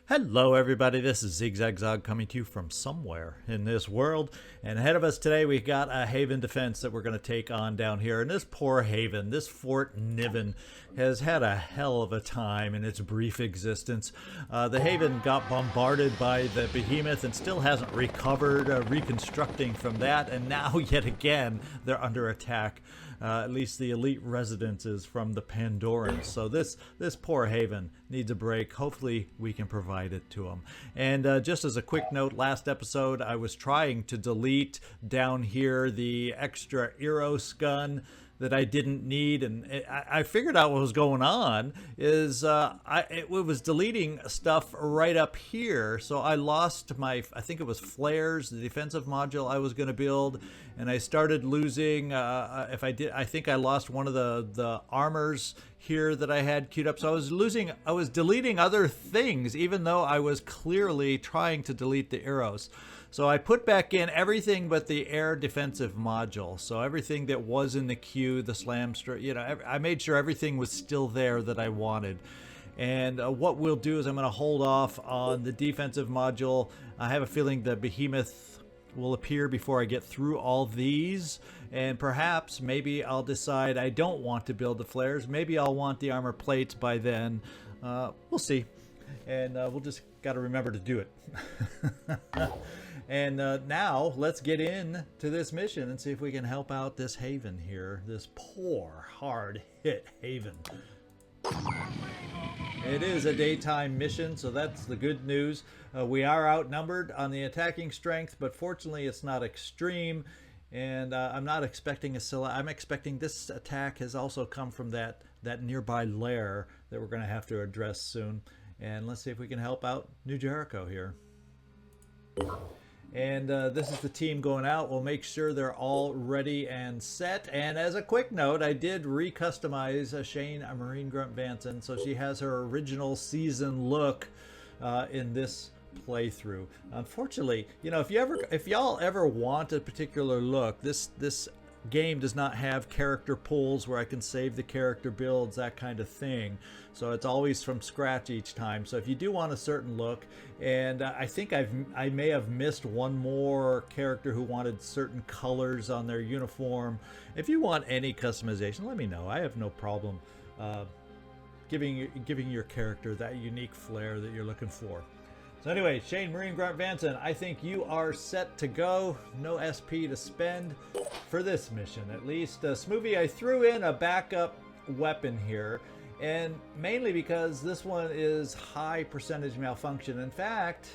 Hello everybody, this is Zigzag coming to you from somewhere in this world, and ahead of us today we've got a Haven defense that we're going to take on down here. And this poor Haven, this Fort Niven, has had a hell of a time in its brief existence. The Haven got bombarded by the behemoth and still hasn't recovered, reconstructing from that, and now yet again they're under attack. At least the elite residences from the Pandorans. So this poor Haven needs a break. Hopefully we can provide it to them. And just as a quick note, last episode I was trying to delete down here the extra Eros gun that I didn't need, and I figured out what was going on is it was deleting stuff right up here, so I lost my, I think it was flares, the defensive module I was going to build, and I started losing, I think I lost one of the armors here that I had queued up, so I was deleting other things even though I was clearly trying to delete the Eros. So I put back in everything but the air defensive module. So everything that was in the queue, the slam, I made sure everything was still there that I wanted. And what we'll do is I'm going to hold off on the defensive module. I have a feeling the behemoth will appear before I get through all these. And perhaps, maybe I'll decide I don't want to build the flares. Maybe I'll want the armor plates by then. We'll see. And we'll just got to remember to do it. And now let's get in to this mission and see if we can help out this Haven here, this poor, hard-hit Haven. It is a daytime mission, so that's the good news. We are outnumbered on the attacking strength, but fortunately it's not extreme. And I'm not expecting I'm expecting this attack has also come from that nearby lair that we're going to have to address soon. And let's see if we can help out New Jericho here. And this is the team going out. We'll make sure they're all ready and set. And as a quick note, I did recustomize Shane Marine Grunt Vanson, so she has her original season look in this playthrough. Unfortunately, you know, if y'all ever want a particular look, this game does not have character pools where I can save the character builds, that kind of thing. So it's always from scratch each time. So if you do want a certain look, and I think I may have missed one more character who wanted certain colors on their uniform. If you want any customization, let me know. I have no problem giving your character that unique flair that you're looking for. So anyway, Shane Marine Grunt Vanson, I think you are set to go. No SP to spend for this mission, at least. Smoothie, I threw in a backup weapon here, and mainly because this one is high percentage malfunction. In fact,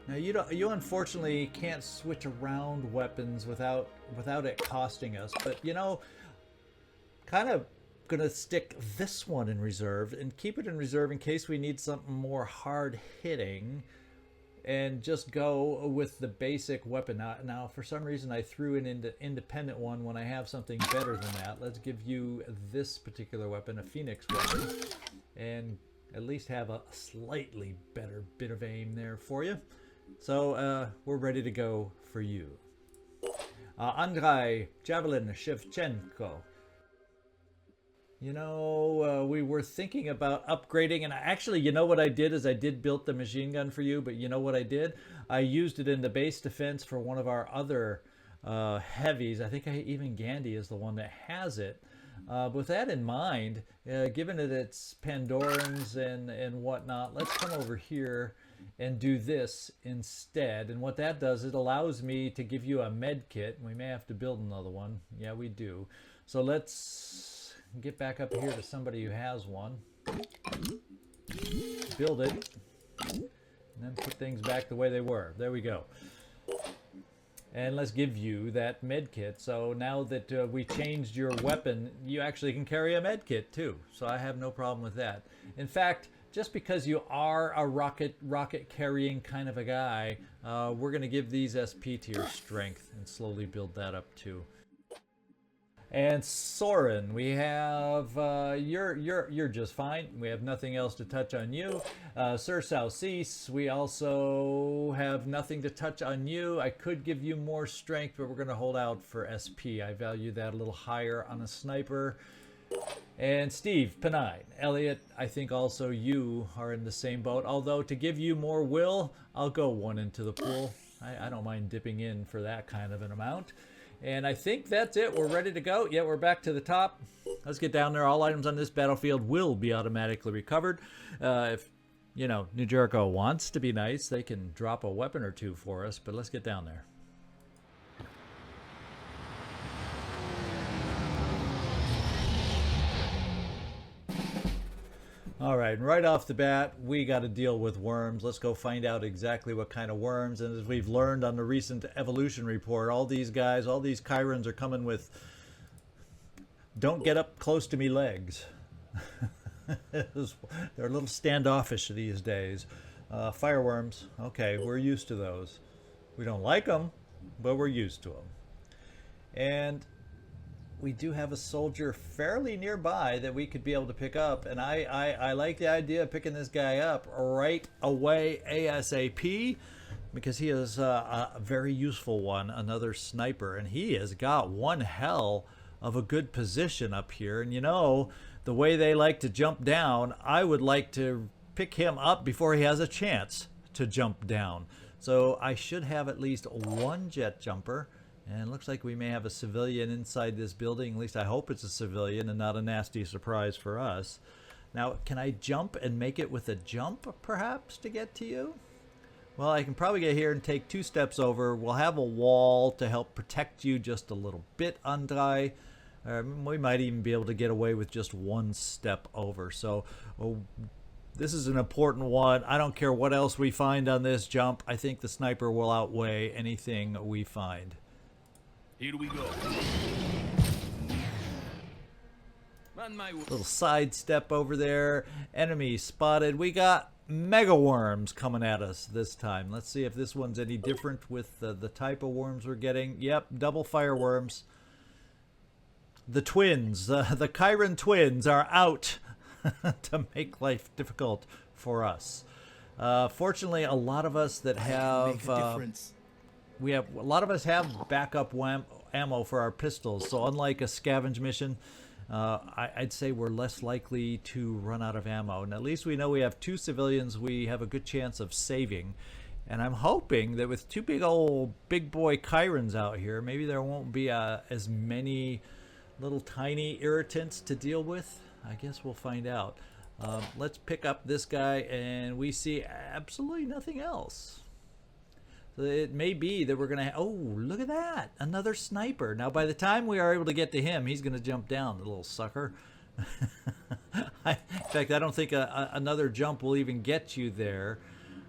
now you unfortunately can't switch around weapons without it costing us. But you know, kind of gonna stick this one in reserve and keep it in reserve in case we need something more hard hitting, and just go with the basic weapon. Now for some reason I threw in an independent one when I have something better than that. Let's give you this particular weapon, a Phoenix weapon, and at least have a slightly better bit of aim there for you. So we're ready to go for you. Andrei Javelin Shevchenko. You know, we were thinking about upgrading, and actually, you know what I did is I did build the machine gun for you, but you know what I did? I used it in the base defense for one of our other heavies. I think even Gandhi is the one that has it. With that in mind, given that it's Pandorans and whatnot, let's come over here and do this instead. And what that does, it allows me to give you a med kit. We may have to build another one. Yeah, we do. So let's get back up here to somebody who has one. Build it. And then put things back the way they were. There we go. And let's give you that med kit. So now that we changed your weapon, you actually can carry a med kit too. So I have no problem with that. In fact, just because you are a rocket carrying kind of a guy, we're going to give these SP to your strength and slowly build that up too. And Soren, we have you're just fine. We have nothing else to touch on you. Sir Saucis, we also have nothing to touch on you. I could give you more strength, but we're going to hold out for SP. I value that a little higher on a sniper. And Steve, Penine, Elliot, I think also you are in the same boat. Although to give you more will, I'll go 1 into the pool. I don't mind dipping in for that kind of an amount. And I think that's it. We're ready to go. Yeah, we're back to the top. Let's get down there. All items on this battlefield will be automatically recovered. If, you know, New Jericho wants to be nice, they can drop a weapon or two for us. But let's get down there. All right, and right off the bat, we got to deal with worms. Let's go find out exactly what kind of worms. And as we've learned on the recent evolution report, all these guys, all these Chirons are coming with "don't get up close to me" legs. They're a little standoffish these days. Fireworms, okay, we're used to those. We don't like them, but we're used to them. And we do have a soldier fairly nearby that we could be able to pick up, and I like the idea of picking this guy up right away ASAP, because he is a very useful one, another sniper, and he has got one hell of a good position up here. And you know, the way they like to jump down, I would like to pick him up before he has a chance to jump down. So I should have at least one jet jumper. And it looks like we may have a civilian inside this building. At least I hope it's a civilian and not a nasty surprise for us. Now, can I jump and make it with a jump, perhaps, to get to you? Well, I can probably get here and take 2 steps over. We'll have a wall to help protect you just a little bit, Andrei. We might even be able to get away with just 1 step over. So this is an important one. I don't care what else we find on this jump. I think the sniper will outweigh anything we find. Here we go. On my way. Little side step over there. Enemy spotted. We got mega worms coming at us this time. Let's see if this one's any different with the type of worms we're getting. Yep, double fire worms. The twins, the Chiron twins are out to make life difficult for us. Fortunately, a lot of us that have a lot of us have backup ammo for our pistols, so unlike a scavenge mission, I'd say we're less likely to run out of ammo. And at least we know we have 2 civilians we have a good chance of saving. And I'm hoping that with 2 big boy Chirons out here, maybe there won't be as many little tiny irritants to deal with. I guess we'll find out. Let's pick up this guy, and we see absolutely nothing else. So it may be that we're going to... Oh, look at that. Another sniper. Now, by the time we are able to get to him, he's going to jump down, the little sucker. In fact, I don't think another jump will even get you there.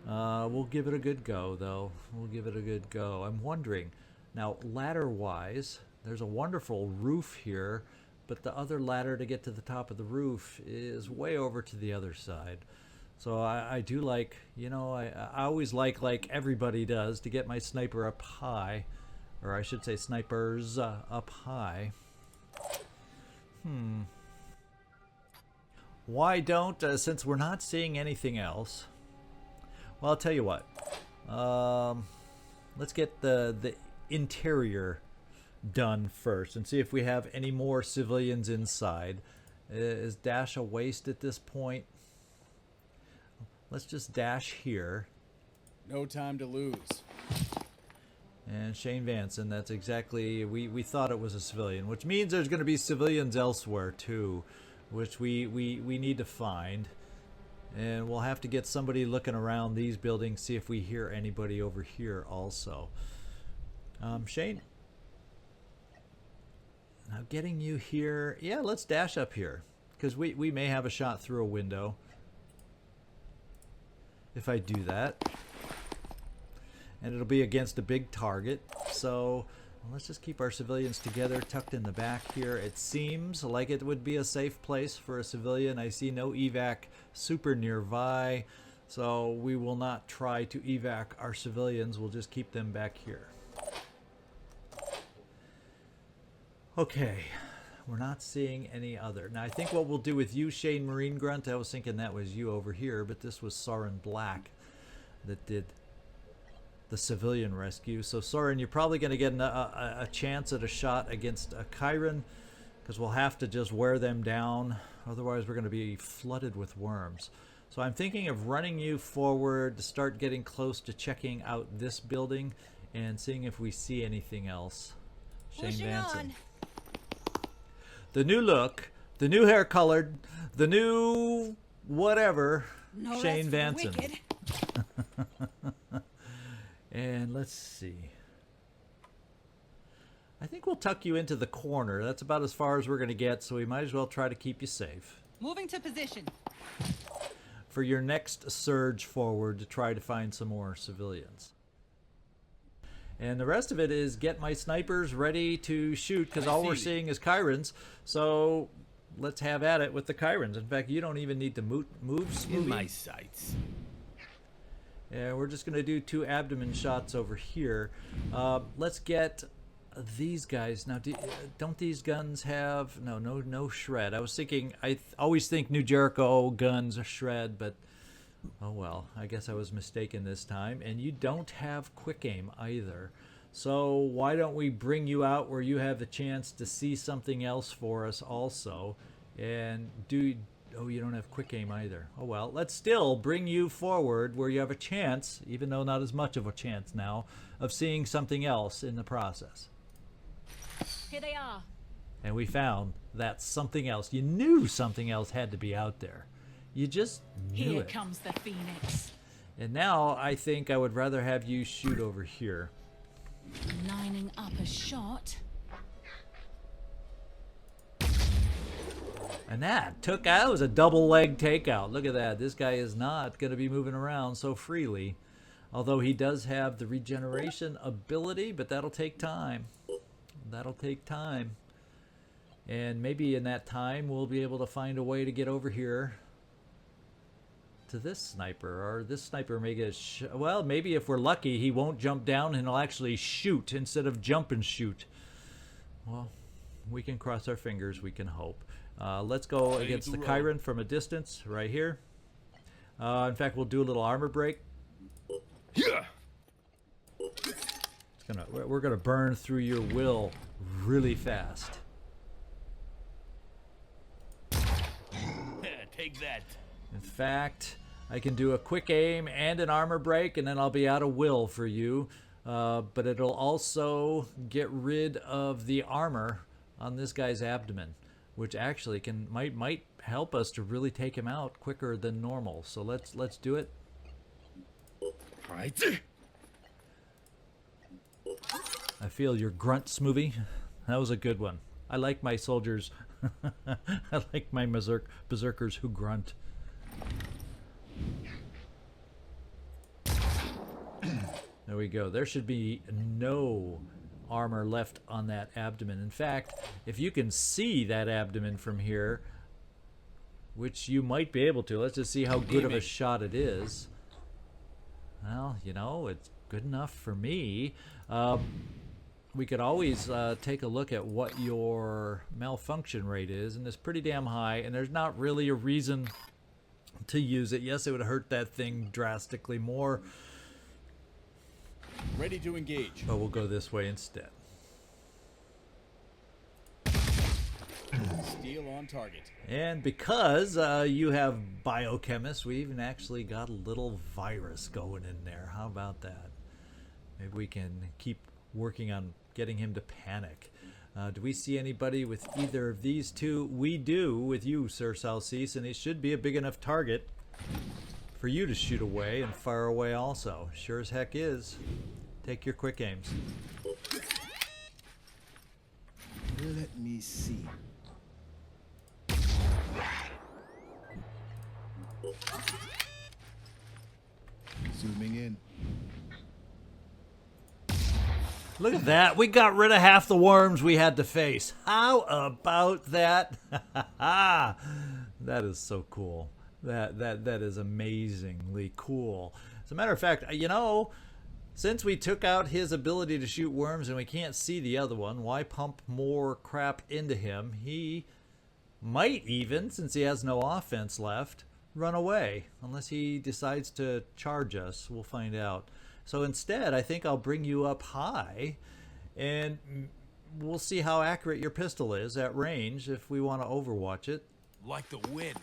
We'll give it a good go, though. We'll give it a good go. I'm wondering, now, ladder-wise, there's a wonderful roof here, but the other ladder to get to the top of the roof is way over to the other side. So I do like, you know, I always like everybody does, to get my sniper up high. Or I should say snipers up high. Why don't, since we're not seeing anything else... Well, I'll tell you what. Let's get the interior done first and see if we have any more civilians inside. Is dash a waste at this point? Let's just dash here. No time to lose. And Shane Vanson, that's exactly... We thought it was a civilian, which means there's going to be civilians elsewhere too, which we need to find. And we'll have to get somebody looking around these buildings, see if we hear anybody over here also. Shane? Now getting you here... Yeah, let's dash up here, because we may have a shot through a window. If I do that. And it'll be against a big target. So let's just keep our civilians together, tucked in the back here. It seems like it would be a safe place for a civilian. I see no evac super nearby. So we will not try to evac our civilians. We'll just keep them back here. Okay. We're not seeing any other. Now, I think what we'll do with you, Shane Marine Grunt, I was thinking that was you over here, but this was Soren Black that did the civilian rescue. So, Soren, you're probably going to get a chance at a shot against a Chiron. because we'll have to just wear them down. Otherwise, we're going to be flooded with worms. So I'm thinking of running you forward to start getting close to checking out this building and seeing if we see anything else. Shane Vanson. The new look, the new hair colored, the new whatever, No Shane rest for the Vanson. wicked. And let's see. I think we'll tuck you into the corner. That's about as far as we're going to get, so we might as well try to keep you safe Moving to position. for your next surge forward to try to find some more civilians. And the rest of it is get my snipers ready to shoot, because all we're seeing is Chirons. So let's have at it with the Chirons. In fact, you don't even need to move In my smoothie. sights. Yeah, we're just going to do 2 abdomen shots over here. Let's get these guys. Now, don't these guns have... No shred. I was thinking... I always think New Jericho guns are shred, but... Oh well, I guess I was mistaken this time. And you don't have quick aim either. So why don't we bring you out where you have the chance to see something else for us also. And do... Oh, you don't have quick aim either. Oh well, let's still bring you forward where you have a chance, even though not as much of a chance now, of seeing something else in the process. Here they are. And we found that something else. You knew something else had to be out there. You just knew Here it. comes the Phoenix. And now I think I would rather have you shoot over here. Lining up a shot. And that was a double leg takeout. Look at that. This guy is not going to be moving around so freely. Although he does have the regeneration ability, but that'll take time. That'll take time. And maybe in that time we'll be able to find a way to get over here to this sniper. Or this sniper may get well, maybe if we're lucky he won't jump down and he'll actually shoot instead of jump and shoot. Well, we can cross our fingers, we can hope. Let's go against the Chiron from a distance right here. In fact, we'll do a little armor break. Yeah. We're gonna burn through your will really fast. Take that. In fact, I can do a quick aim and an armor break, and then I'll be out of will for you. But it'll also get rid of the armor on this guy's abdomen, which actually might help us to really take him out quicker than normal. So let's do it. Right. I feel your grunt, Smoothie. That was a good one. I like my soldiers. I like my berserkers who grunt. There we go. There should be no armor left on that abdomen. In fact, if you can see that abdomen from here, which you might be able to, let's just see how good of a shot it is. Well, you know, it's good enough for me. We could always take a look at what your malfunction rate is, and it's pretty damn high, and there's not really a reason to use it. Yes, it would hurt that thing drastically more, Ready to engage. but we'll go this way instead. Steel on target. And because you have biochemists, we even actually got a little virus going in there. How about that? Maybe we can keep working on getting him to panic. Do we see anybody with either of these two? We do with you, Sir Salcease, and it should be a big enough target for you to shoot away and fire away also. Sure as heck is. Take your quick aims. Let me see. Zooming in. Look at that. We got rid of half the worms we had to face. How about that? That is so cool. That is amazingly cool. As a matter of fact, you know, since we took out his ability to shoot worms and we can't see the other one, why pump more crap into him? He might even, since he has no offense left, run away. Unless he decides to charge us. We'll find out. So instead, I think I'll bring you up high, and we'll see how accurate your pistol is at range if we want to overwatch it. Like the wind.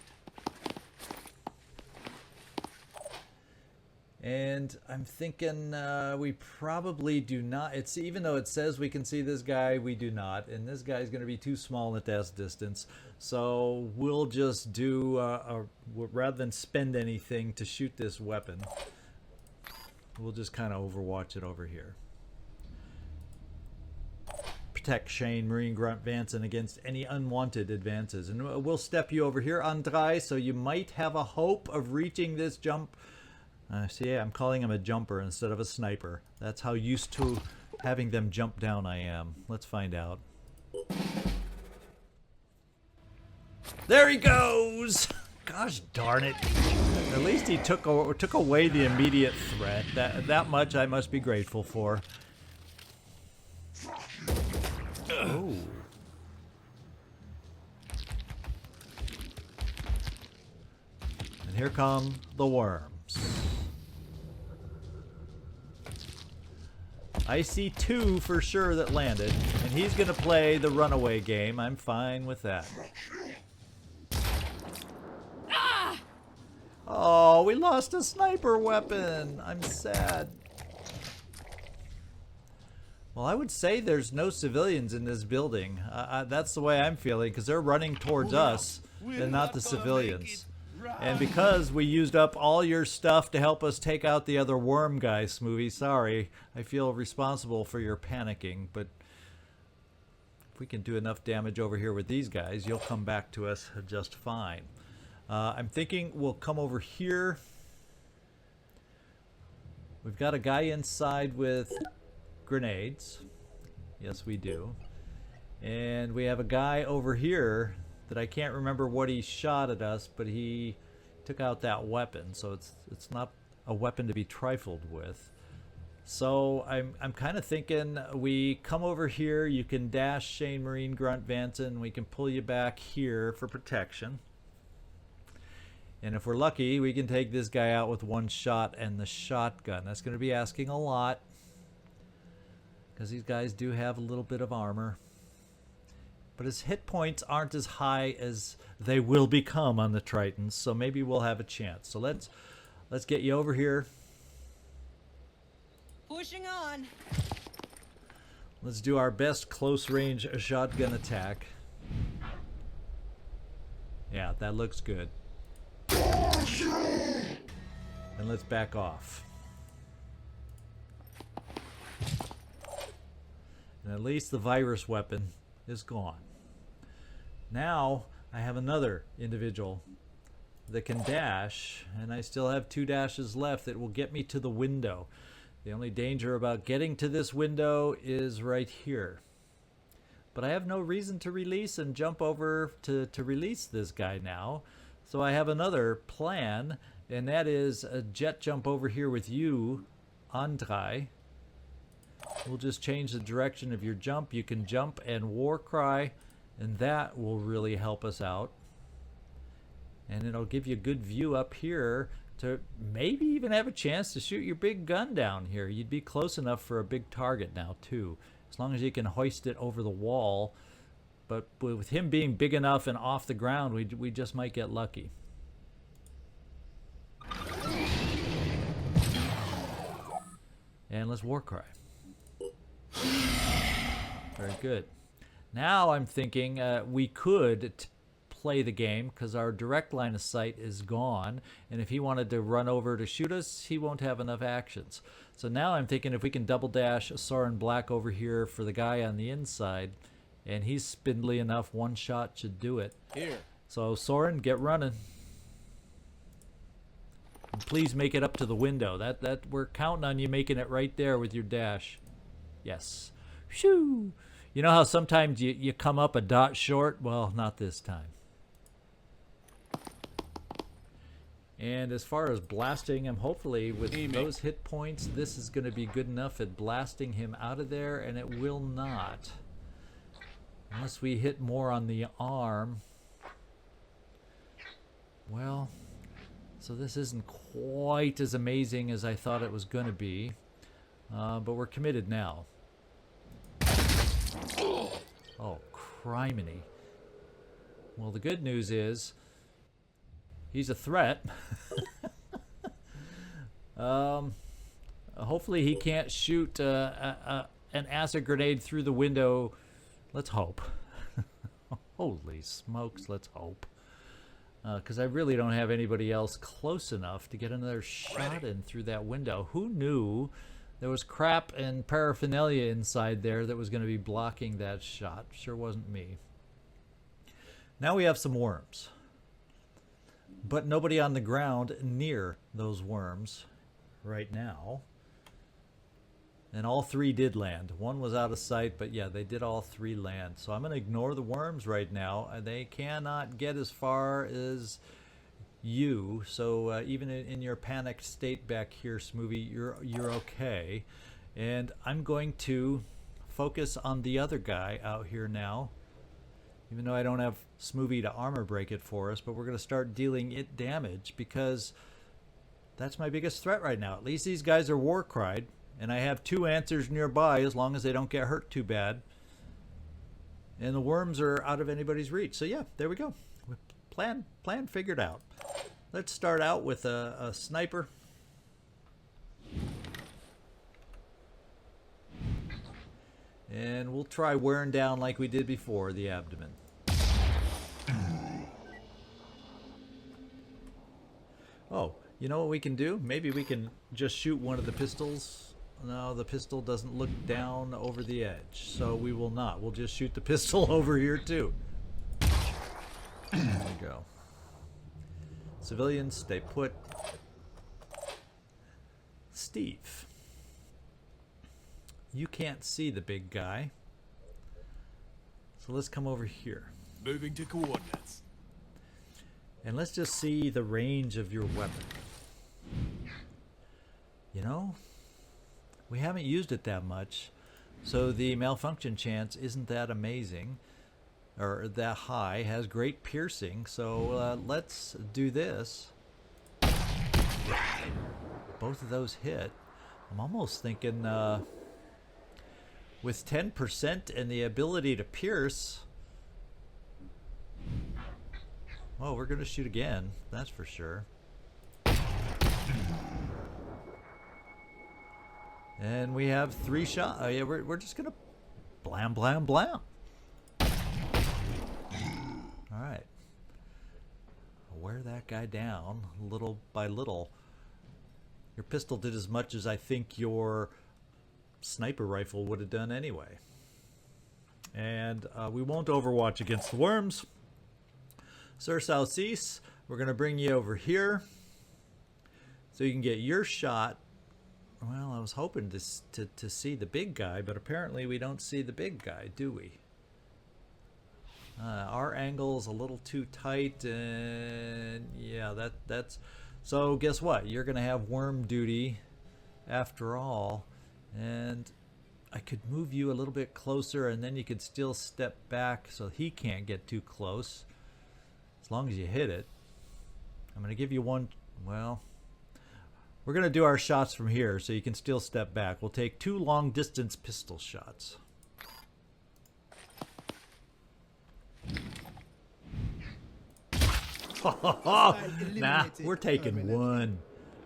And I'm thinking we probably do not. It's even though it says we can see this guy, we do not. And this guy's going to be too small at that distance. So we'll just do, rather than spend anything to shoot this weapon, we'll just kind of overwatch it over here. Protect Shane, Marine Grunt Vanson against any unwanted advances. And we'll step you over here, Andrei, so you might have a hope of reaching this jump. See, I'm calling him a jumper instead of a sniper. That's how used to having them jump down I am. Let's find out. There he goes! Gosh darn it. At least he took away the immediate threat. That much I must be grateful for. Oh. And here come the worms. I see 2 for sure that landed, and he's going to play the runaway game. I'm fine with that. Oh, we lost a sniper weapon. I'm sad. Well, I would say there's no civilians in this building. That's the way I'm feeling, because they're running towards us and not the civilians. And because we used up all your stuff to help us take out the other worm guy, Smoothie, sorry. I feel responsible for your panicking, but if we can do enough damage over here with these guys, you'll come back to us just fine. I'm thinking we'll come over here. We've got a guy inside with grenades. Yes, we do. And we have a guy over here that I can't remember what he shot at us, but he took out that weapon, so it's not a weapon to be trifled with. So I'm kind of thinking we come over here. You can dash Shane, Marine Grunt Vanson. We can pull you back here for protection. And if we're lucky, we can take this guy out with one shot and the shotgun. That's going to be asking a lot, because these guys do have a little bit of armor. But his hit points aren't as high as they will become on the Tritons, so maybe we'll have a chance. So let's get you over here. Pushing on. Let's do our best close range shotgun attack. Yeah, that looks good. And let's back off. And at least the virus weapon is gone. Now I have another individual that can dash, and I still have 2 dashes left that will get me to the window. The only danger about getting to this window is right here. But I have no reason to release and jump over to release this guy now. So I have another plan, and that is a jet jump over here with you, Andrei. We'll just change the direction of your jump. You can jump and war cry, and that will really help us out. And it'll give you a good view up here to maybe even have a chance to shoot your big gun down here. You'd be close enough for a big target now too, as long as you can hoist it over the wall. But with him being big enough and off the ground, we just might get lucky. And let's war cry. Very good. Now I'm thinking we could play the game, because our direct line of sight is gone, and if he wanted to run over to shoot us, he won't have enough actions. So now I'm thinking if we can double dash Soren Black over here for the guy on the inside, and he's spindly enough, one shot should do it. Here. So Soren, get running. And please make it up to the window. That we're counting on you making it right there with your dash. Yes. Shoo! You know how sometimes you come up a dot short? Well, not this time. And as far as blasting him, hopefully with those hit points, this is going to be good enough at blasting him out of there, and it will not. Unless we hit more on the arm. Well, so this isn't quite as amazing as I thought it was going to be. But we're committed now. Oh, criminy. Well, the good news is he's a threat. Hopefully he can't shoot an acid grenade through the window. Let's hope. Holy smokes, let's hope. Because I really don't have anybody else close enough to get another shot in through that window. Who knew there was crap and paraphernalia inside there that was going to be blocking that shot? Sure wasn't me. Now we have some worms. But nobody on the ground near those worms right now. And all three did land. One was out of sight, but yeah, they did all three land. So I'm going to ignore the worms right now. They cannot get as far as you. So even in your panicked state back here, Smoothie, you're okay. And I'm going to focus on the other guy out here now. Even though I don't have Smoothie to armor break it for us, but we're going to start dealing it damage because that's my biggest threat right now. At least these guys are war cried. And I have two answers nearby as long as they don't get hurt too bad. And the worms are out of anybody's reach. So yeah, there we go. Plan figured out. Let's start out with a sniper. And we'll try wearing down like we did before, the abdomen. Oh, you know what we can do? Maybe we can just shoot one of the pistols. No, the pistol doesn't look down over the edge, so we will not. We'll just shoot the pistol over here too. There we go. Civilians, stay put. Steve, you can't see the big guy, so let's come over here. Moving to coordinates. And let's just see the range of your weapon. You know, we haven't used it that much, so the malfunction chance isn't that amazing, or that high. Has great piercing, so let's do this. Both of those hit. I'm almost thinking with 10% and the ability to pierce, well, we're going to shoot again, that's for sure. And we have 3 shots. Oh yeah, we're just gonna blam blam blam. All right, wear that guy down little by little. Your pistol did as much as I think your sniper rifle would have done anyway. And we won't overwatch against the worms. Sir Southeast, we're gonna bring you over here so you can get your shot. Well, I was hoping to see the big guy, but apparently we don't see the big guy, do we? Our angle is a little too tight, and yeah, that's... So guess what? You're going to have worm duty after all, and I could move you a little bit closer, and then you could still step back so he can't get too close, as long as you hit it. I'm going to give you one... Well... We're going to do our shots from here, so you can still step back. We'll take 2 long-distance pistol shots. Nah, we're taking one.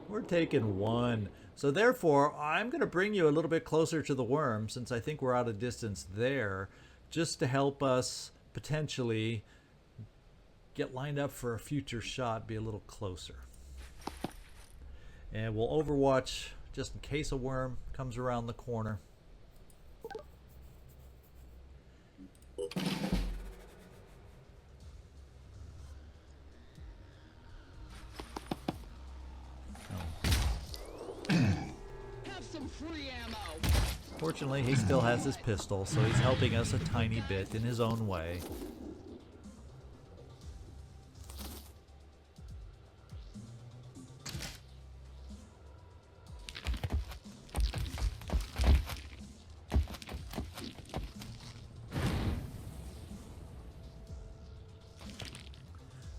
We're taking one. So therefore, I'm going to bring you a little bit closer to the worm, since I think we're out of distance there, just to help us potentially get lined up for a future shot, be a little closer. And we'll overwatch just in case a worm comes around the corner. Have some free ammo. Fortunately, he still has his pistol, so he's helping us a tiny bit in his own way.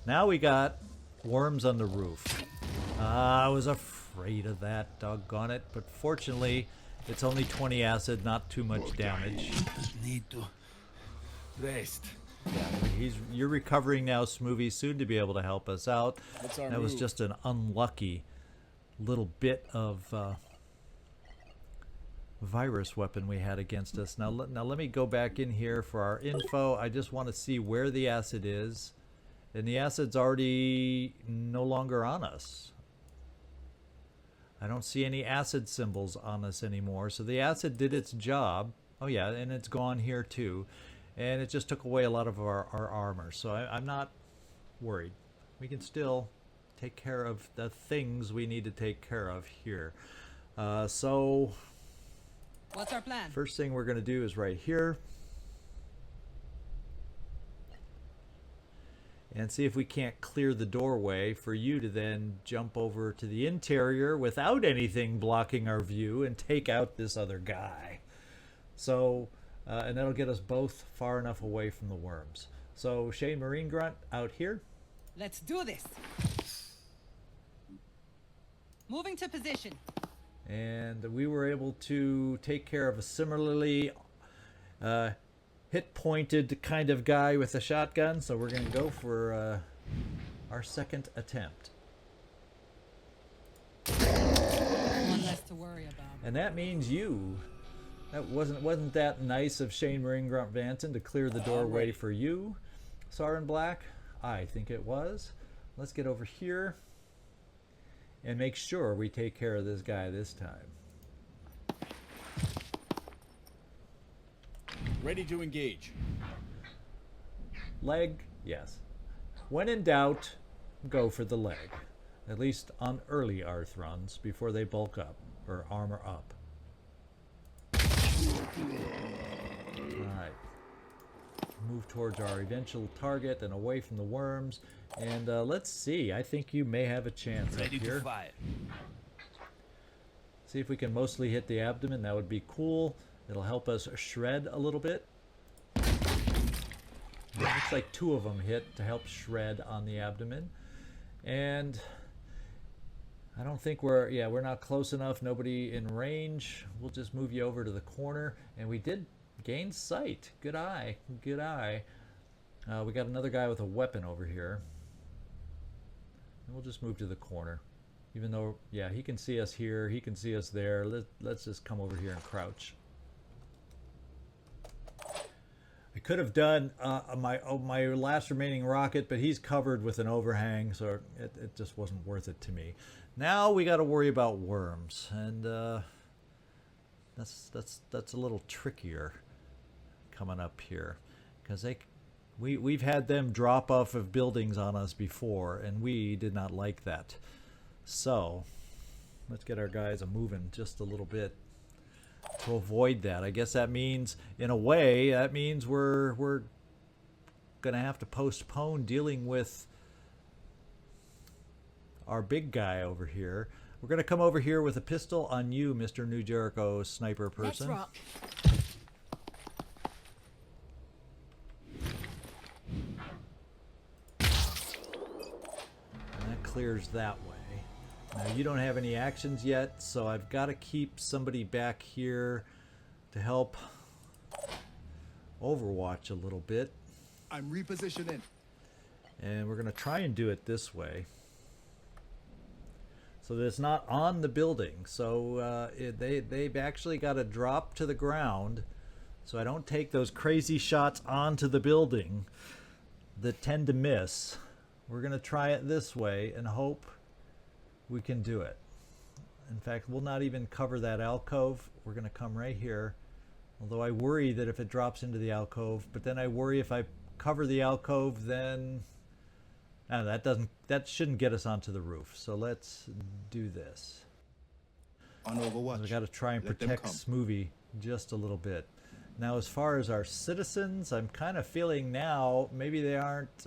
Now we got worms on the roof. I was afraid of that, doggone it. But fortunately, It's only 20 acid, not too much damage. Need to rest. Yeah, you're recovering now, Smoothie, soon to be able to help us out. What's our That was move? just an unlucky little bit of virus weapon we had against us. Now let me go back in here for our info. I just want to see where the acid is. And the acid's already no longer on us. I don't see any acid symbols on us anymore. So the acid did its job. Oh yeah, and it's gone here too. And it just took away a lot of our armor. So I'm not worried. We can still take care of the things we need to take care of here. So What's our plan? first thing we're going to do is right here. And see if we can't clear the doorway for you to then jump over to the interior without anything blocking our view and take out this other guy. So, and that'll get us both far enough away from the worms. So, Shane Marine Grunt out here. Let's do this. Moving to position. And we were able to take care of a similarly hit-pointed kind of guy with a shotgun, so we're going to go for our second attempt. One less to worry about. And that means you. That wasn't that nice of Shane Marine Grunt Vanson to clear the doorway for you, Sarin Black? I think it was. Let's get over here and make sure we take care of this guy this time. Ready to engage. Leg, yes. When in doubt, go for the leg. At least on early Arth runs before they bulk up or armor up. Alright. Move towards our eventual target and away from the worms. And let's see. I think you may have a chance Ready up here. to fire. See if we can mostly hit the abdomen. That would be cool. It'll help us shred a little bit. Looks like 2 of them hit to help shred on the abdomen. And I don't think we're not close enough. Nobody in range. We'll just move you over to the corner. And we did gain sight. Good eye. Good eye. We got another guy with a weapon over here. And we'll just move to the corner. Even though, yeah, he can see us here. He can see us there. Let's just come over here and crouch. I could have done my last remaining rocket, but he's covered with an overhang, so it just wasn't worth it to me. Now we got to worry about worms, and that's a little trickier coming up here, because we've had them drop off of buildings on us before, and we did not like that. So let's get our guys a moving just a little bit to avoid that. I guess that means, in a way, that means we're gonna have to postpone dealing with our big guy over here. We're gonna come over here with a pistol on you, Mr. New Jericho sniper person. Let's rock. And that clears that way. Now you don't have any actions yet, so I've got to keep somebody back here to help Overwatch a little bit. I'm repositioning. And we're going to try and do it this way, so that it's not on the building. So they've actually got to drop to the ground, so I don't take those crazy shots onto the building that tend to miss. We're going to try it this way and hope we can do it. In fact, we'll not even cover that alcove. We're going to come right here. Although I worry that if it drops into the alcove, but then I worry if I cover the alcove, then that shouldn't get us onto the roof. So let's do this. On Overwatch. We got to try and Let them protect come. Smoothie just a little bit. Now, as far as our citizens, I'm kind of feeling now maybe they aren't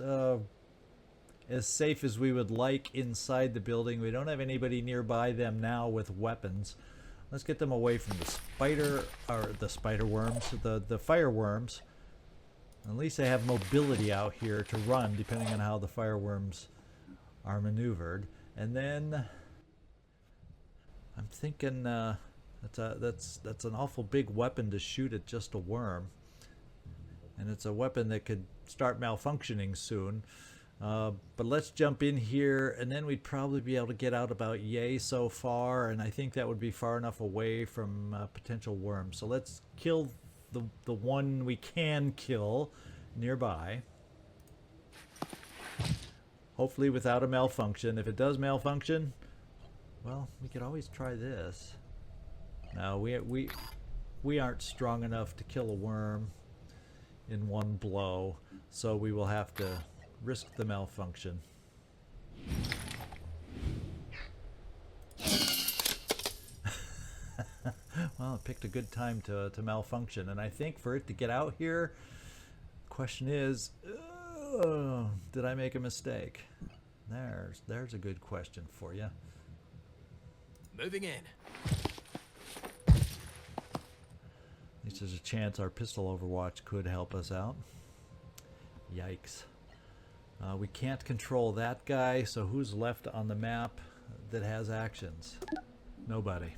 as safe as we would like inside the building. We don't have anybody nearby them now with weapons. Let's get them away from the spider worms, the fire worms. At least they have mobility out here to run, depending on how the fire worms are maneuvered. And then I'm thinking That's an awful big weapon to shoot at just a worm, and it's a weapon that could start malfunctioning soon. But let's jump in here, and then we'd probably be able to get out about yay so far, and I think that would be far enough away from potential worms. So let's kill the one we can kill nearby. Hopefully without a malfunction. If it does malfunction, well, we could always try this. No, we aren't strong enough to kill a worm in one blow, so we will have to risk the malfunction. Well, it picked a good time to malfunction, and I think for it to get out here, question is, did I make a mistake? There's a good question for you. Moving in. At least there's a chance our pistol overwatch could help us out. Yikes. We can't control that guy, so who's left on the map that has actions? Nobody.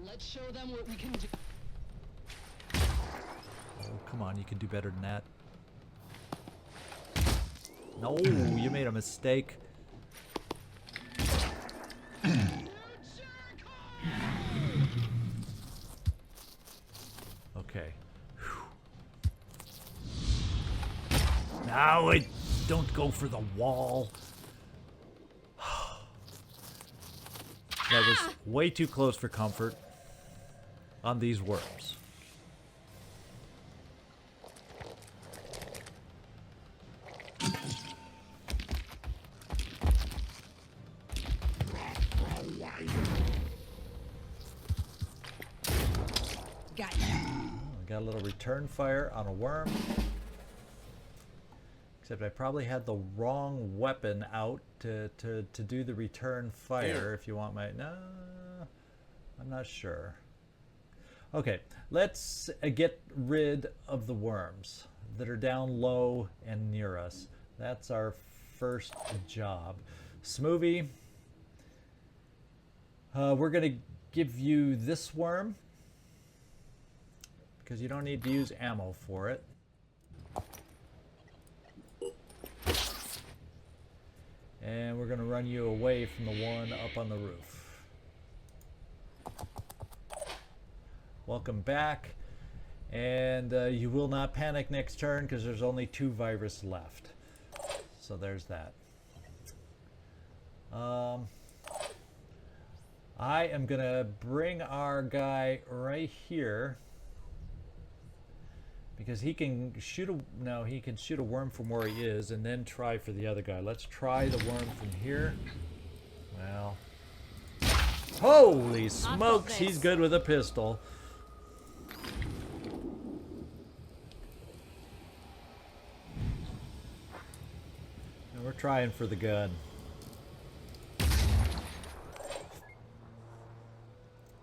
Let's show them what we can do. Oh, come on, you can do better than that. No, you made a mistake. Okay. Now don't go for the wall. That was way too close for comfort on these worms. Got you. Got a little return fire on a worm. Except I probably had the wrong weapon out to do the return fire. If you want my... No, I'm not sure. Okay, let's get rid of the worms that are down low and near us. That's our first job. Smoothie, we're going to give you this worm because you don't need to use ammo for it. And we're going to run you away from the one up on the roof. Welcome back. And you will not panic next turn because there's only 2 virus left. So there's that. I am going to bring our guy right here. Because he can shoot he can shoot a worm from where he is and then try for the other guy. Let's try the worm from here. Well, holy smokes, he's good with a pistol. And we're trying for the gun.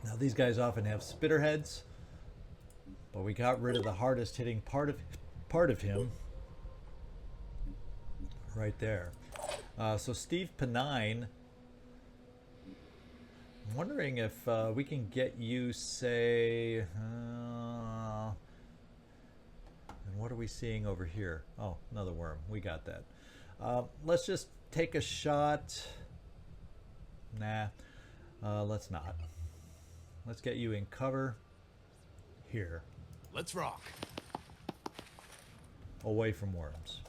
Now these guys often have spitter heads. But we got rid of the hardest hitting part of him right there. So Steve Penine, I'm wondering if we can get you, say, and what are we seeing over here? Oh, another worm. We got that. Let's just take a shot. Nah, let's not. Let's get you in cover here. Let's rock. Away from worms.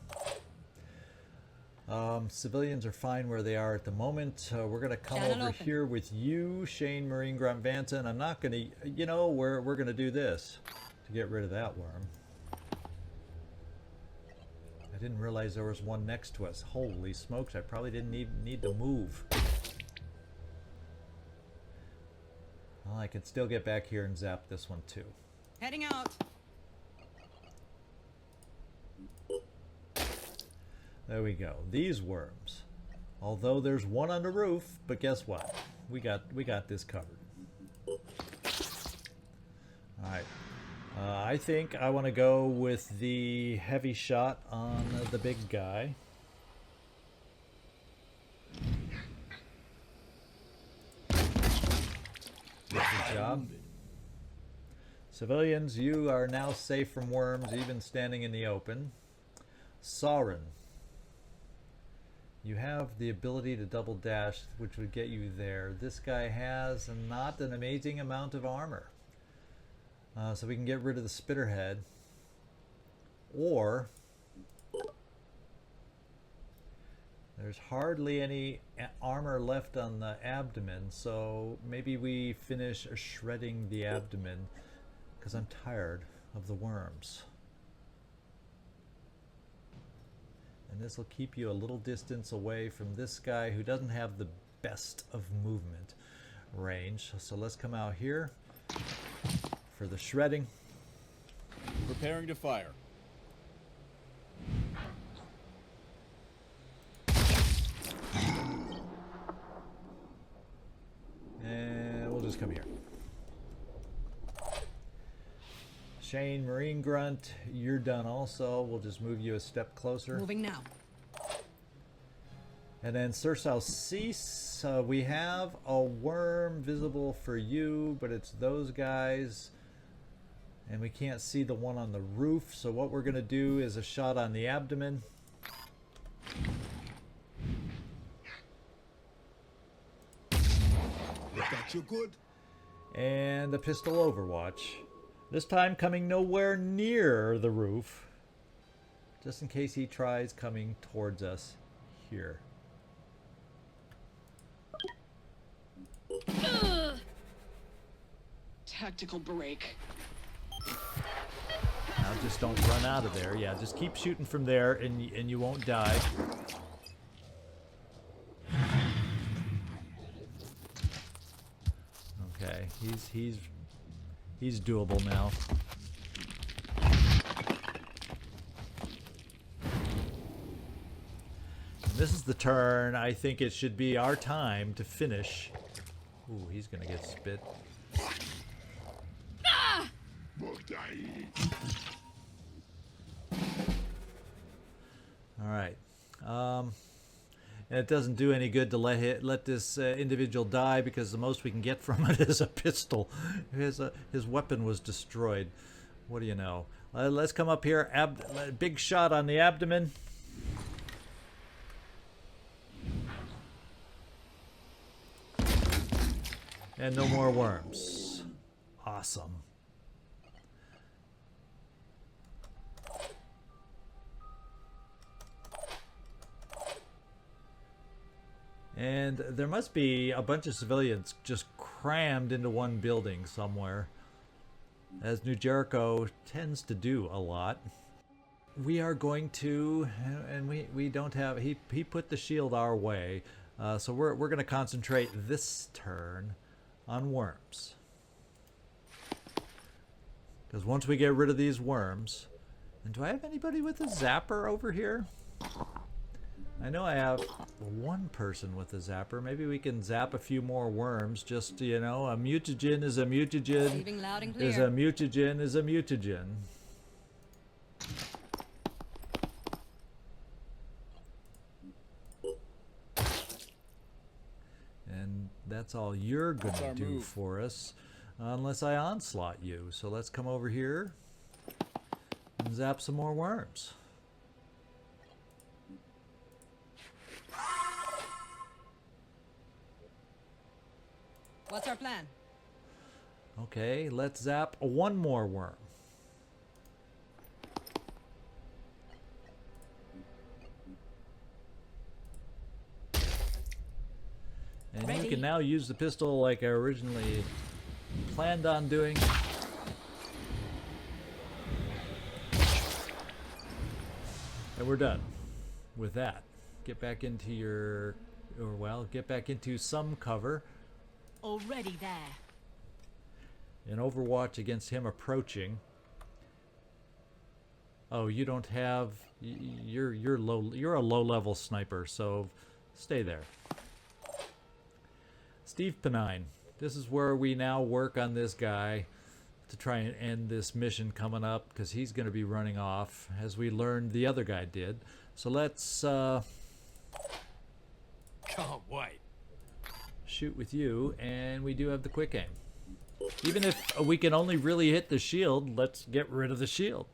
Civilians are fine where they are at the moment. We're going to come Channel over open. here with you, Shane Marine Grunt Vanson. I'm not going to, you know, we're going to do this to get rid of that worm. I didn't realize there was one next to us. Holy smokes, I probably didn't even need to move. Well, I can still get back here and zap this one too. Heading out. There we go. These worms. Although there's one on the roof, but guess what? We got this covered. All right. I think I want to go with the heavy shot on the big guy. Good job. Civilians, you are now safe from worms, even standing in the open. Sauron. You have the ability to double dash, which would get you there. This guy has not an amazing amount of armor. So we can get rid of the spitterhead. Or there's hardly any armor left on the abdomen, so maybe we finish shredding the abdomen, because I'm tired of the worms. And this will keep you a little distance away from this guy who doesn't have the best of movement range. So let's come out here for the shredding. Preparing to fire. And we'll just come here. Shane, Marine Grunt, you're done also. We'll just move you a step closer. Moving now. And then Sursal Cease, we have a worm visible for you, but it's those guys. And we can't see the one on the roof, so what we're going to do is a shot on the abdomen. Got you good. And a pistol overwatch. This time coming nowhere near the roof, just in case he tries coming towards us here. Tactical break. Now just don't run out of there. Yeah, just keep shooting from there and you won't die. Okay, he's doable now. And this is the turn. I think it should be our time to finish. Ooh, he's gonna get spit. All right. And it doesn't do any good to let this individual die, because the most we can get from it is a pistol. His weapon was destroyed. What do you know? Let's come up here. Big shot on the abdomen. And no more worms. Awesome. And there must be a bunch of civilians just crammed into one building somewhere, as New Jericho tends to do a lot. We are going to, and we don't have, he put the shield our way, so we're going to concentrate this turn on worms. Because once we get rid of these worms, and do I have anybody with a zapper over here? I know I have one person with a zapper. Maybe we can zap a few more worms. Just, you know, a mutagen is a mutagen. Leaving loud and clear. Is a mutagen is a mutagen. And that's all you're going to do for us, unless I onslaught you. So let's come over here and zap some more worms. What's our plan? Okay, let's zap one more worm. And Ready. you can now use the pistol like I originally planned on doing. And we're done with that. Get back into your, or well, get back into some cover. Already there. In Overwatch against him approaching. Oh, you don't have, you're a low level sniper, so stay there. Steve Penine, this is where we now work on this guy to try and end this mission coming up, because he's going to be running off, as we learned the other guy did. So let's Can't wait. shoot with you, and we do have the quick aim. Even if we can only really hit the shield, let's get rid of the shield.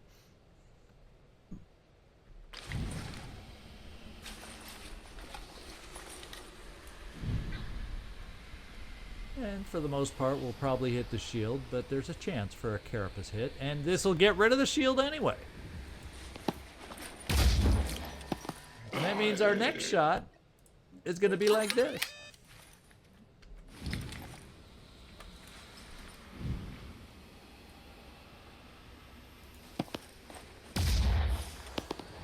And for the most part, we'll probably hit the shield, but there's a chance for a carapace hit, and this will get rid of the shield anyway. And that means our next shot is going to be like this.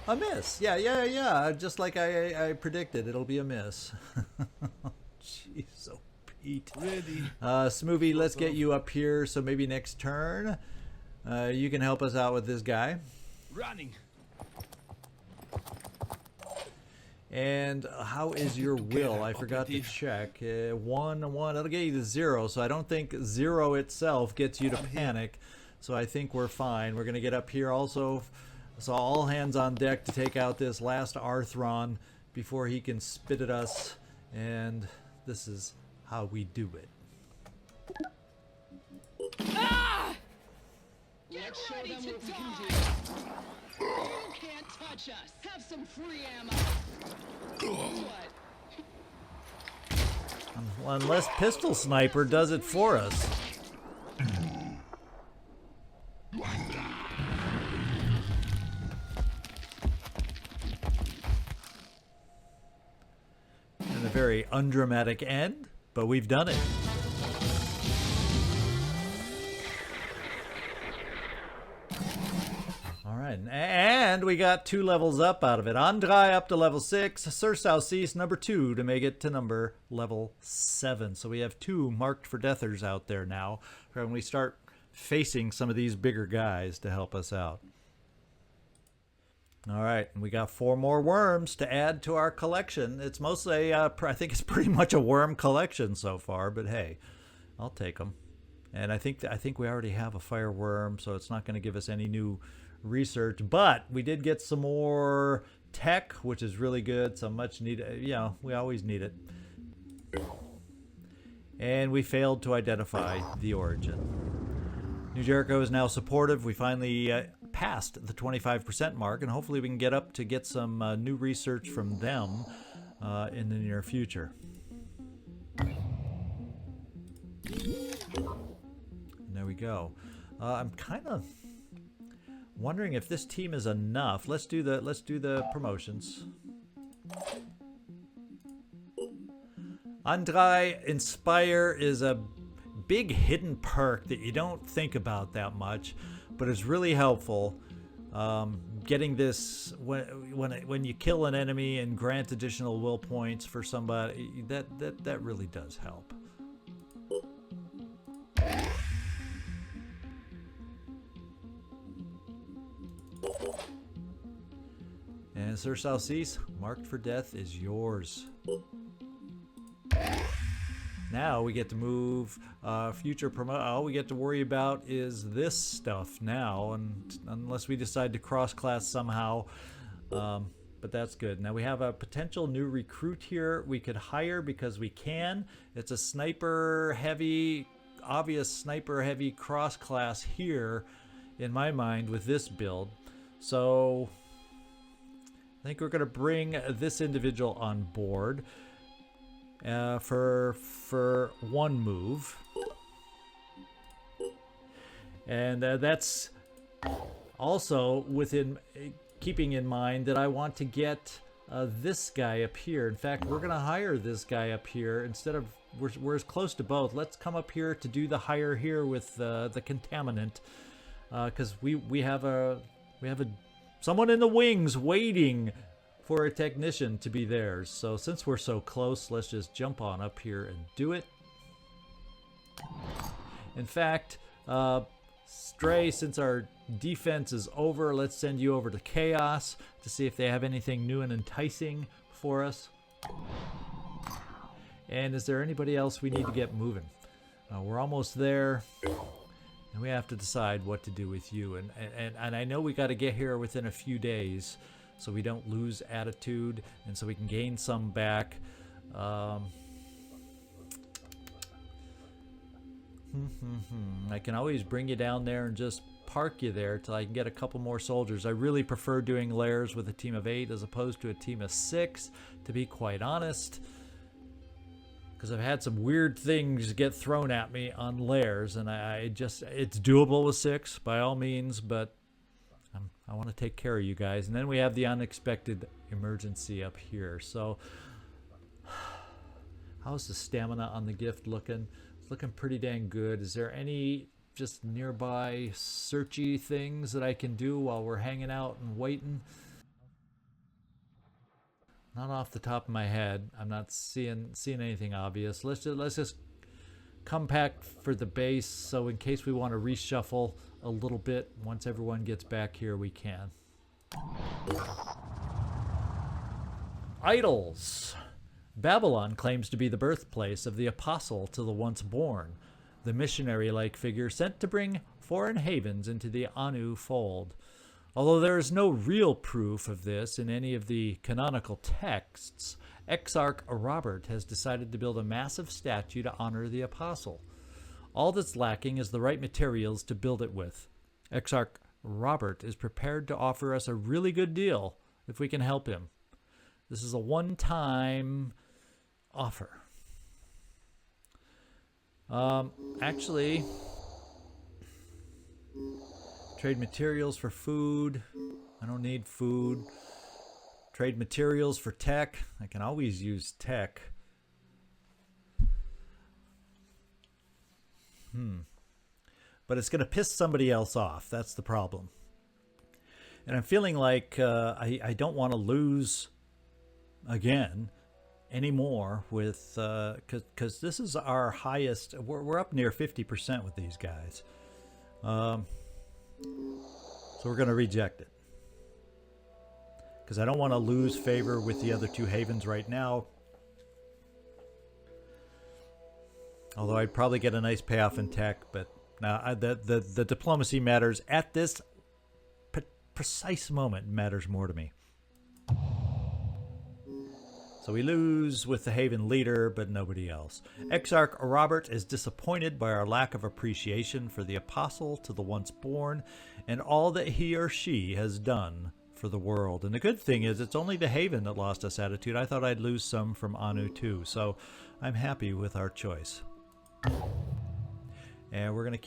A miss. Yeah. Just like I predicted, it'll be a miss. Jeez, so Pete. Ready. Smoothie, let's get you up here. So maybe next turn, you can help us out with this guy. Running. And how is your will? I forgot to check. 1, that'll get you to 0. So I don't think 0 itself gets you to panic. So I think we're fine. We're going to get up here also. So all hands on deck to take out this last Arthron before he can spit at us. And this is how we do it. Let's show them what we can do. You can't touch us. Have some free ammo. What? Unless Pistol Sniper does it for us. And a very undramatic end, but we've done it. Alright, and we got 2 levels up out of it. Andrei up to level 6, Sir Southeast number 2 to make it to level 7. So we have 2 marked for deathers out there now when we start facing some of these bigger guys to help us out. Alright, and we got 4 more worms to add to our collection. It's mostly, I think it's pretty much a worm collection so far, but hey, I'll take them. And I think we already have a fire worm, so it's not going to give us any new research, but we did get some more tech, which is really good. Some much needed, we always need it. And we failed to identify the origin. New Jericho is now supportive. We finally passed the 25% mark, and hopefully we can get up to get some new research from them in the near future. And there we go. I'm kind of wondering if this team is enough. Let's do the promotions. Andrei Inspire is a big hidden perk that you don't think about that much, but it's really helpful. Getting this when you kill an enemy and grant additional will points for somebody, that really does help. And Sir Southeast, marked for death, is yours. Now we get to move future promote. All we get to worry about is this stuff now, and unless we decide to cross-class somehow, but that's good. Now we have a potential new recruit here we could hire because we can. It's a sniper-heavy, obvious sniper-heavy cross-class here, in my mind, with this build. So I think we're going to bring this individual on board for 1 move. And that's also within keeping in mind that I want to get this guy up here. In fact, we're going to hire this guy up here instead of we're as close to both. Let's come up here to do the hire here with the contaminant, because we have someone in the wings waiting for a technician to be theirs. So since we're so close, let's just jump on up here and do it. In fact, Stray, since our defense is over, let's send you over to Chaos to see if they have anything new and enticing for us. And is there anybody else we need to get moving? We're almost there, and we have to decide what to do with you. And I know we got to get here within a few days, so we don't lose attitude, and so we can gain some back. I can always bring you down there and just park you there till I can get a couple more soldiers. I really prefer doing lairs with a team of 8 as opposed to a team of 6, to be quite honest. Because I've had some weird things get thrown at me on lairs, and it's doable with 6 by all means, but I want to take care of you guys. And then we have the unexpected emergency up here. So how's the stamina on the gift looking? It's looking pretty dang good. Is there any just nearby searchy things that I can do while we're hanging out and waiting? Not off the top of my head. I'm not seeing anything obvious. Let's just come back for the base, so in case we want to reshuffle a little bit, once everyone gets back here, we can. Idols. Babylon claims to be the birthplace of the apostle to the once born, the missionary-like figure sent to bring foreign havens into the Anu fold. Although there is no real proof of this in any of the canonical texts, Exarch Robert has decided to build a massive statue to honor the apostle. All that's lacking is the right materials to build it with. Exarch Robert is prepared to offer us a really good deal if we can help him. This is a one-time offer. Actually, trade materials for food. I don't need food. Trade materials for tech. I can always use tech. But it's going to piss somebody else off. That's the problem. And I'm feeling like I don't want to lose again anymore with because this is our highest. We're up near 50% with these guys. So we're going to reject it because I don't want to lose favor with the other 2 havens right now. Although I'd probably get a nice payoff in tech, but now the diplomacy matters at this precise moment. Matters more to me. So we lose with the Haven leader, but nobody else. Exarch Robert is disappointed by our lack of appreciation for the apostle to the once born and all that he or she has done for the world. And the good thing is it's only the Haven that lost us attitude. I thought I'd lose some from Anu too, so I'm happy with our choice. And we're going to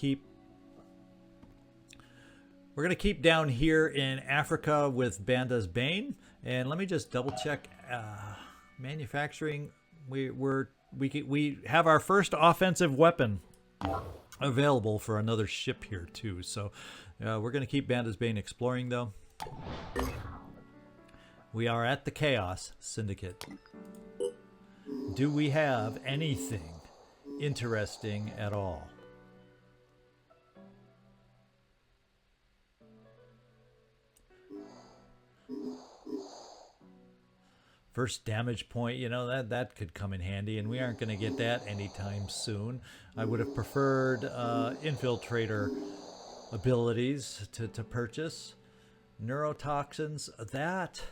keep down here in Africa with Banda's Bane. And let me just double check manufacturing. We have our first offensive weapon available for another ship here too. So we're going to keep Banda's Bane exploring though. We are at the Kaos Syndicate. Do we have anything interesting at all? First damage point, you know, that could come in handy, and we aren't going to get that anytime soon. I would have preferred infiltrator abilities to purchase. Neurotoxins, that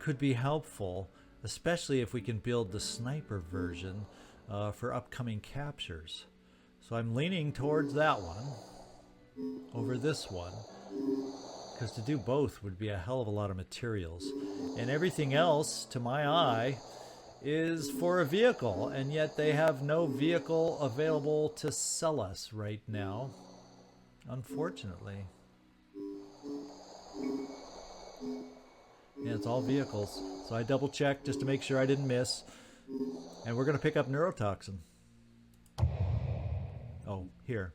could be helpful, especially if we can build the sniper version for upcoming captures. So I'm leaning towards that one over this one, because to do both would be a hell of a lot of materials. And everything else, to my eye, is for a vehicle, and yet they have no vehicle available to sell us right now, unfortunately. Yeah, it's all vehicles. So I double checked just to make sure I didn't miss. And we're going to pick up neurotoxin. Oh, here.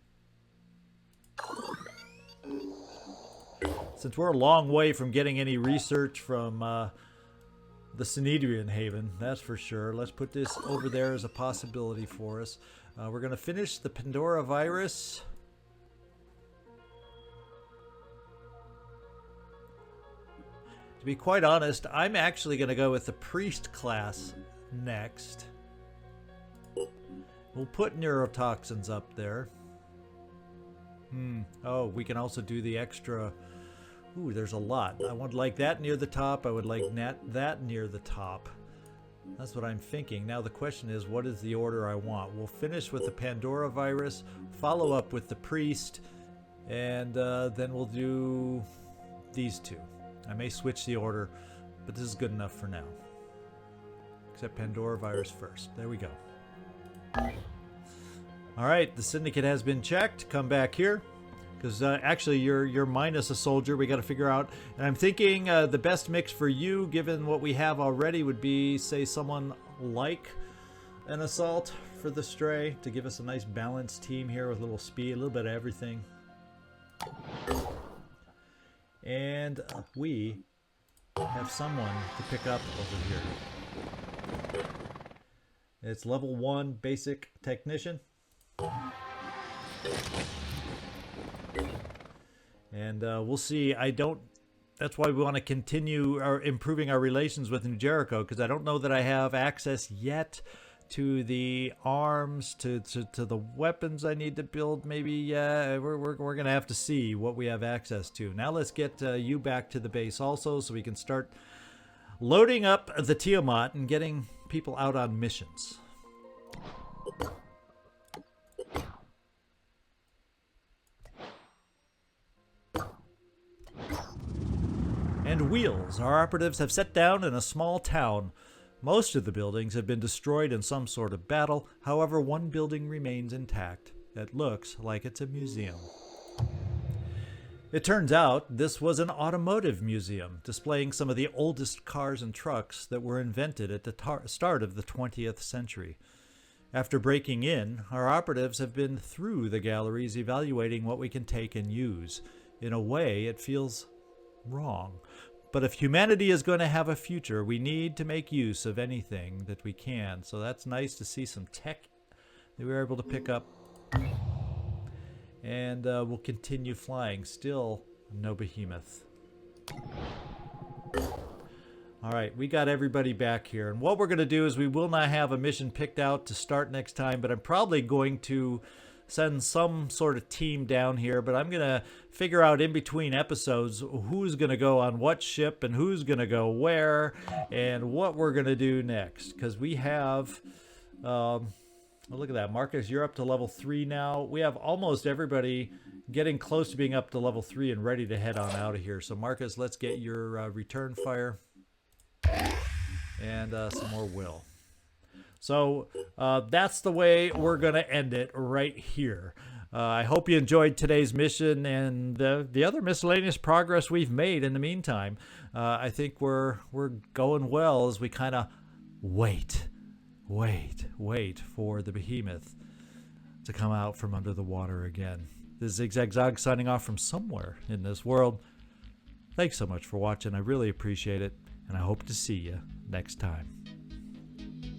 Since we're a long way from getting any research from the Synedrian Haven, that's for sure. Let's put this over there as a possibility for us. We're going to finish the Pandora virus. To be quite honest, I'm actually going to go with the priest class next. We'll put neurotoxins up there. Oh, we can also do the extra. Ooh, there's a lot. I would like that near the top. I would like that near the top. That's what I'm thinking. Now the question is, what is the order I want? We'll finish with the Pandora virus, follow up with the priest, and then we'll do these two. I may switch the order, but this is good enough for now. Except Pandora virus first. There we go. Alright, the Syndicate has been checked. Come back here. Because actually, you're minus a soldier. We got to figure out. And I'm thinking the best mix for you, given what we have already, would be, say, someone like an assault for the stray to give us a nice balanced team here with a little speed, a little bit of everything. And we have someone to pick up over here. It's level 1 basic technician. And we'll see. That's why we want to continue improving our relations with New Jericho, because I don't know that I have access yet to the arms, to the weapons I need to build. Maybe we're going to have to see what we have access to. Now let's get you back to the base also, so we can start loading up the Tiamat and getting people out on missions. And wheels. Our operatives have set down in a small town. Most of the buildings have been destroyed in some sort of battle. However, one building remains intact. It looks like it's a museum. It turns out this was an automotive museum, displaying some of the oldest cars and trucks that were invented at the start of the 20th century. After breaking in, our operatives have been through the galleries evaluating what we can take and use. In a way, it feels wrong. But if humanity is going to have a future, we need to make use of anything that we can. So that's nice to see some tech that we were able to pick up. And we'll continue flying. Still no behemoth. Alright, we got everybody back here. And what we're going to do is we will not have a mission picked out to start next time, but I'm probably going to send some sort of team down here, but I'm going to figure out in between episodes who's going to go on what ship and who's going to go where and what we're going to do next. Because we have, oh, look at that. Marcus, you're up to level 3 now. We have almost everybody getting close to being up to level 3 and ready to head on out of here. So Marcus, let's get your return fire and some more will. So that's the way we're going to end it right here. I hope you enjoyed today's mission and the other miscellaneous progress we've made in the meantime. I think we're going well as we kind of wait for the behemoth to come out from under the water again. This is Zigzag Zog signing off from somewhere in this world. Thanks so much for watching. I really appreciate it, and I hope to see you next time.